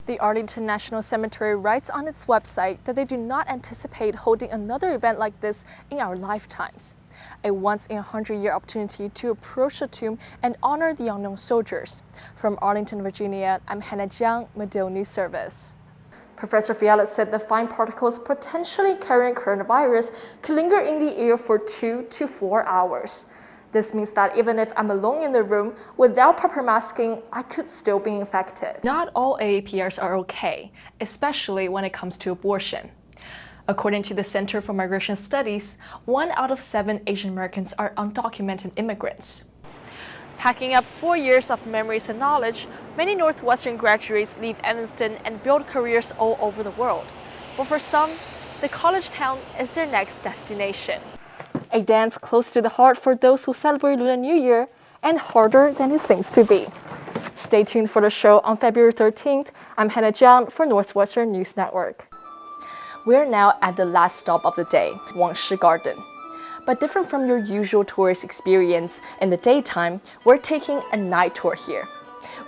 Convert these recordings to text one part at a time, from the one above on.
The Arlington National Cemetery writes on its website that they do not anticipate holding another event like this in our lifetimes. A once-in-a-100-year opportunity to approach the tomb and honor the unknown soldiers. From Arlington, Virginia, I'm Zhihan Jiang, Medill News Service. Professor Fialet said the fine particles potentially carrying coronavirus could linger in the air for 2 to 4 hours. This means that even if I'm alone in the room without proper masking, I could still be infected. Not all AAPRs are okay, especially when it comes to abortion. According to the Center for Migration Studies, 1 out of 7 Asian Americans are undocumented immigrants. Packing up 4 years of memories and knowledge, many Northwestern graduates leave Evanston and build careers all over the world. But for some, the college town is their next destination. A dance close to the heart for those who celebrate Lunar New Year and harder than it seems to be. Stay tuned for the show on February 13th. I'm Zhihan Jiang for Northwestern News Network. We're now at the last stop of the day, Wangshi Garden. But different from your usual tourist experience in the daytime, we're taking a night tour here.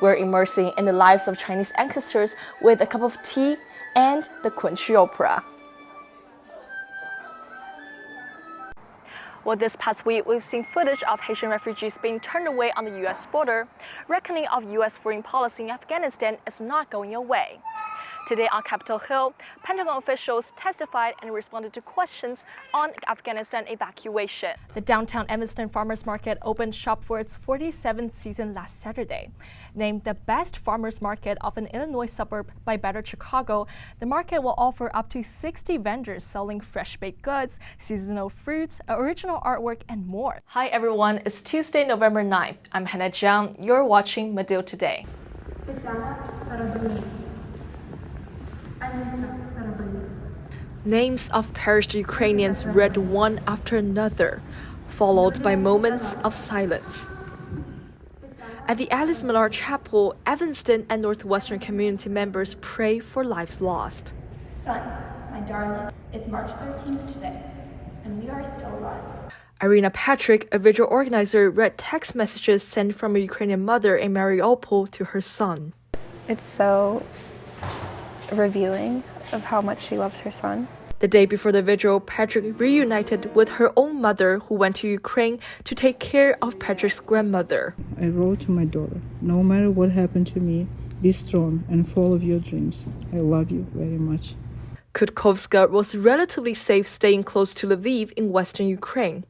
We're immersing in the lives of Chinese ancestors with a cup of tea and the Kunqu Opera. Well, this past week, we've seen footage of Haitian refugees being turned away on the U.S. border. Reckoning of U.S. foreign policy in Afghanistan is not going away. Today on Capitol Hill, Pentagon officials testified and responded to questions on Afghanistan evacuation. The downtown Evanston Farmers Market opened shop for its 47th season last Saturday. Named the best farmers market of an Illinois suburb by Better Chicago, the market will offer up to 60 vendors selling fresh baked goods, seasonal fruits, original artwork, and more. Hi everyone, it's Tuesday, November 9th. I'm Zhihan Jiang. You're watching Medill Today. Names of perished Ukrainians read one after another, followed by moments of silence. At the Alice Millar Chapel, Evanston and Northwestern community members pray for lives lost. Son, my darling, it's March 13th today, and we are still alive. Irina Patrick, a vigil organizer, read text messages sent from a Ukrainian mother in Mariupol to her son. It's so revealing of how much she loves her son. The day before the vigil, Patrick reunited with her own mother who went to Ukraine to take care of Patrick's grandmother. I wrote to my daughter, no matter what happened to me, be strong and follow your dreams. I love you very much. Kutkovska was relatively safe staying close to Lviv in western Ukraine,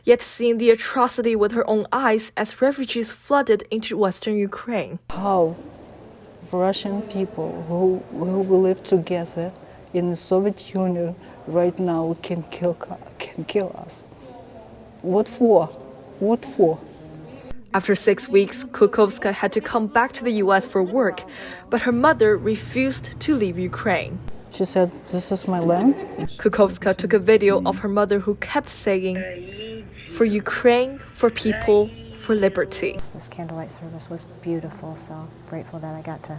yet seeing the atrocity with her own eyes as refugees flooded into western Ukraine. How Russian people who live together in the Soviet Union right now can kill us. What for? What for? After 6 weeks, Kutkovska had to come back to the U.S. for work, but her mother refused to leave Ukraine. She said, "This is my land." Kutkovska took a video of her mother who kept saying, "For Ukraine, for people, for liberty." This candlelight service was beautiful, so grateful that I got to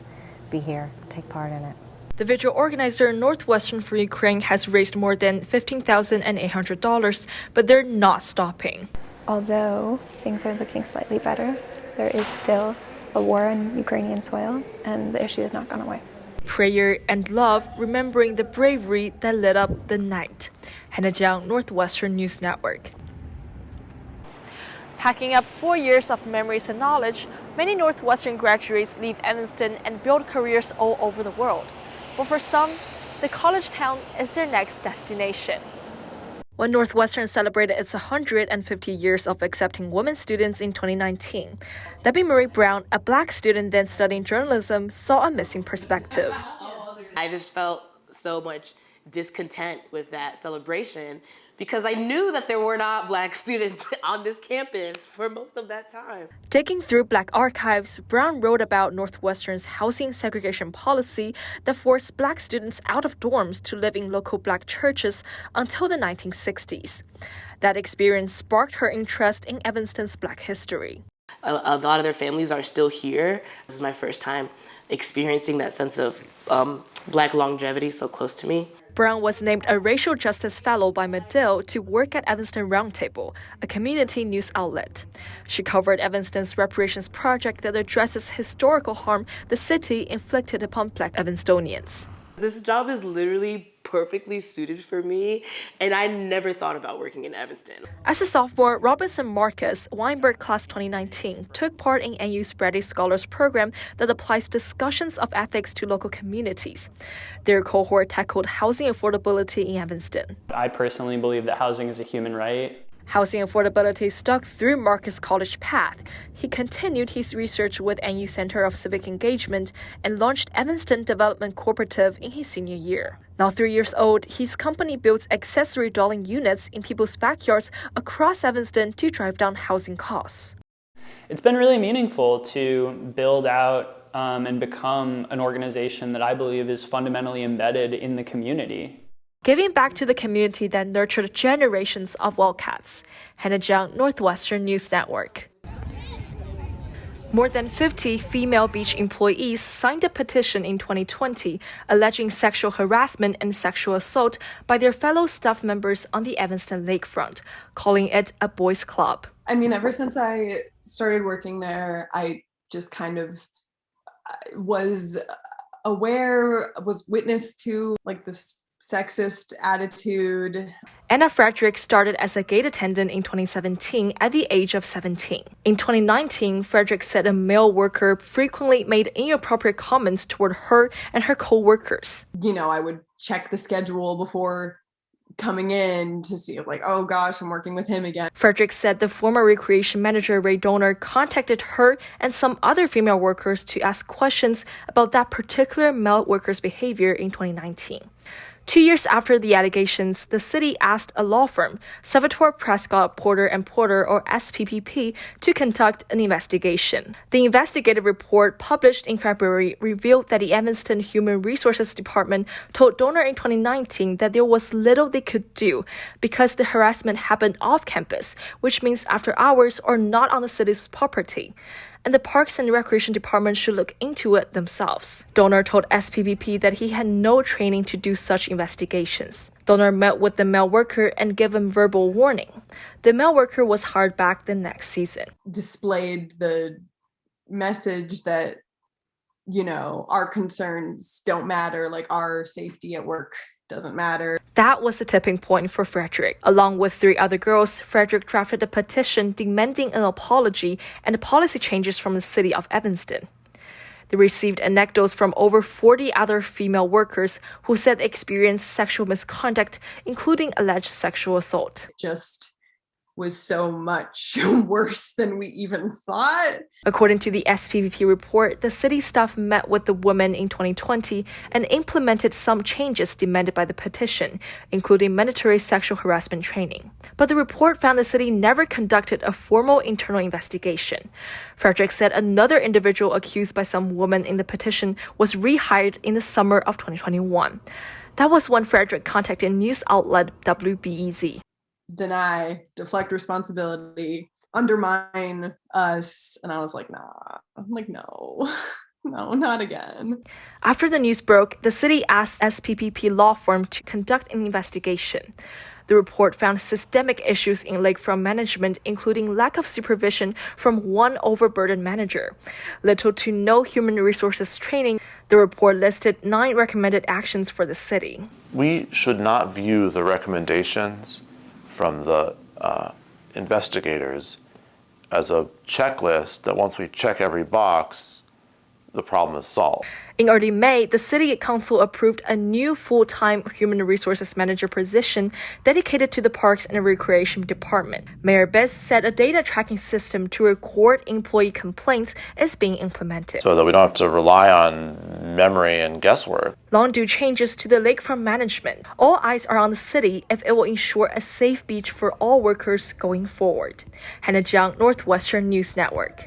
be here, take part in it. The vigil organizer Northwestern for Ukraine has raised more than $15,800, but they're not stopping. Although things are looking slightly better, there is still a war on Ukrainian soil, and the issue has not gone away. Prayer and love, remembering the bravery that lit up the night. Zhihan Jiang, Northwestern News Network. Packing up 4 years of memories and knowledge, many Northwestern graduates leave Evanston and build careers all over the world. But for some, the college town is their next destination. When Northwestern celebrated its 150 years of accepting women students in 2019, Debbie Marie Brown, a black student then studying journalism, saw a missing perspective. I just felt so much discontent with that celebration because I knew that there were not black students on this campus for most of that time. Digging through black archives, Brown wrote about Northwestern's housing segregation policy that forced black students out of dorms to live in local black churches until the 1960s. That experience sparked her interest in Evanston's black history. A lot of their families are still here. This is my first time experiencing that sense of Black longevity so close to me. Brown was named a Racial Justice Fellow by Medill to work at Evanston Roundtable, a community news outlet. She covered Evanston's reparations project that addresses historical harm the city inflicted upon Black Evanstonians. This job is literally perfectly suited for me, and I never thought about working in Evanston. As a sophomore, Robinson Marcus, Weinberg Class 2019, took part in NU's Brady Scholars Program that applies discussions of ethics to local communities. Their cohort tackled housing affordability in Evanston. I personally believe that housing is a human right. Housing affordability stuck through Marcus' college path. He continued his research with NU Center of Civic Engagement and launched Evanston Development Cooperative in his senior year. Now 3 years old, his company builds accessory dwelling units in people's backyards across Evanston to drive down housing costs. It's been really meaningful to build out and become an organization that I believe is fundamentally embedded in the community. Giving back to the community that nurtured generations of wildcats. Zhihan Jiang, Northwestern News Network. More than 50 female beach employees signed a petition in 2020 alleging sexual harassment and sexual assault by their fellow staff members on the Evanston lakefront, calling it a boys' club. I mean, ever since I started working there, I just kind of was aware, was witness to like this sexist attitude. Anna Frederick started as a gate attendant in 2017 at the age of 17. In 2019, Frederick said a male worker frequently made inappropriate comments toward her and her co-workers. You know, I would check the schedule before coming in to see like, oh gosh, I'm working with him again. Frederick said the former recreation manager Ray Donor contacted her and some other female workers to ask questions about that particular male worker's behavior in 2019. 2 years after the allegations, the city asked a law firm, Salvatore Prescott Porter & Porter, or SPPP, to conduct an investigation. The investigative report published in February revealed that the Evanston Human Resources Department told Donor in 2019 that there was little they could do because the harassment happened off campus, which means after hours or not on the city's property. And the Parks and Recreation Department should look into it themselves. Donor told SPPP that he had no training to do such investigations. Donor met with the male worker and gave him verbal warning. The male worker was hired back the next season. Displayed the message that, you know, our concerns don't matter, like our safety at work doesn't matter. That was the tipping point for Frederick. Along with 3 other girls, Frederick drafted a petition demanding an apology and policy changes from the city of Evanston. They received anecdotes from over 40 other female workers who said they experienced sexual misconduct, including alleged sexual assault. Just was so much worse than we even thought. According to the SPPP report, the city staff met with the women in 2020 and implemented some changes demanded by the petition, including mandatory sexual harassment training. But the report found the city never conducted a formal internal investigation. Frederick said another individual accused by some women in the petition was rehired in the summer of 2021. That was when Frederick contacted news outlet WBEZ. Deny, deflect responsibility, undermine us. And I was like, nah. I'm like, no, no, not again. After the news broke, the city asked SPPP law firm to conduct an investigation. The report found systemic issues in lakefront management, including lack of supervision from one overburdened manager, little to no human resources training. The report listed 9 recommended actions for the city. We should not view the recommendations from the investigators as a checklist that once we check every box, the problem is solved. In early May, the City Council approved a new full-time human resources manager position dedicated to the Parks and Recreation Department. Mayor Bez said a data tracking system to record employee complaints is being implemented, so that we don't have to rely on memory and guesswork. Long due changes to the lakefront management. All eyes are on the city if it will ensure a safe beach for all workers going forward. Zhihan Jiang, Northwestern News Network.